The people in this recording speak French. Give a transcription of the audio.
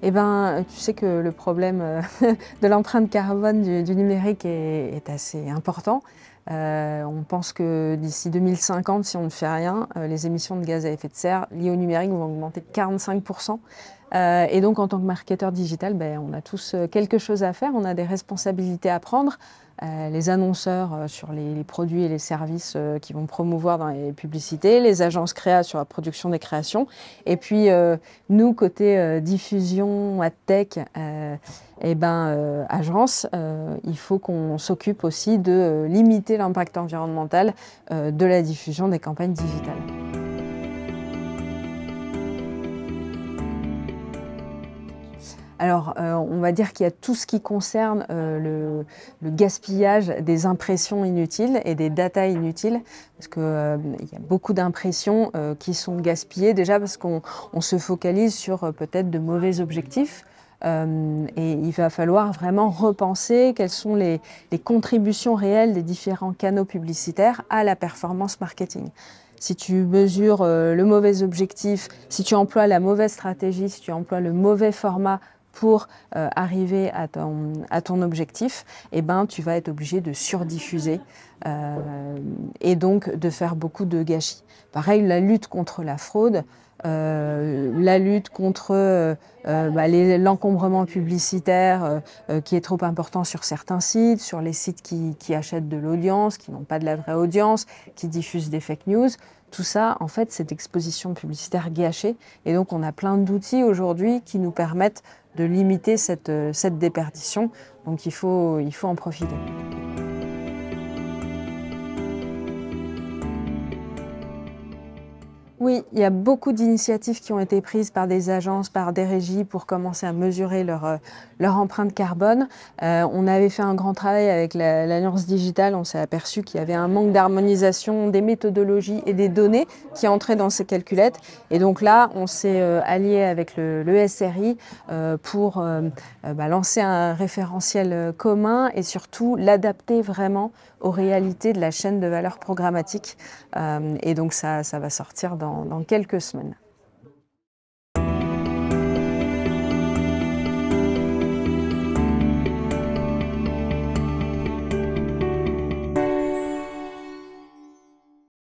Eh ben, tu sais que le problème de l'empreinte carbone du numérique est assez important. On pense que d'ici 2050, si on ne fait rien, les émissions de gaz à effet de serre liées au numérique vont augmenter de 45%. Et donc, en tant que marketeur digital, on a tous quelque chose à faire, on a des responsabilités à prendre. Les annonceurs sur les produits et les services qui vont promouvoir dans les publicités, les agences créa sur la production des créations, et puis nous, côté diffusion, adtech, agence, il faut qu'on s'occupe aussi de limiter l'impact environnemental de la diffusion des campagnes digitales. Alors, on va dire qu'il y a tout ce qui concerne le gaspillage des impressions inutiles et des data inutiles, parce qu'il y a beaucoup d'impressions qui sont gaspillées, déjà parce qu'on se focalise sur peut-être de mauvais objectifs. Et il va falloir vraiment repenser quelles sont les contributions réelles des différents canaux publicitaires à la performance marketing. Si tu mesures le mauvais objectif, si tu emploies la mauvaise stratégie, si tu emploies le mauvais format pour arriver à ton objectif, tu vas être obligé de surdiffuser et donc de faire beaucoup de gâchis. Pareil, la lutte contre la fraude, la lutte contre l'encombrement publicitaire qui est trop important sur certains sites, sur les sites qui achètent de l'audience, qui n'ont pas de la vraie audience, qui diffusent des fake news. Tout ça, en fait, c'est exposition publicitaire gâchée. Et donc, on a plein d'outils aujourd'hui qui nous permettent de limiter cette déperdition. Donc, il faut en profiter. Oui, il y a beaucoup d'initiatives qui ont été prises par des agences, par des régies pour commencer à mesurer leur empreinte carbone. On avait fait un grand travail avec l'Alliance digitale, on s'est aperçu qu'il y avait un manque d'harmonisation des méthodologies et des données qui entraient dans ces calculettes. Et donc là, on s'est allié avec le SRI pour lancer un référentiel commun et surtout l'adapter vraiment aux réalités de la chaîne de valeur programmatique. Et donc ça va sortir dans quelques semaines.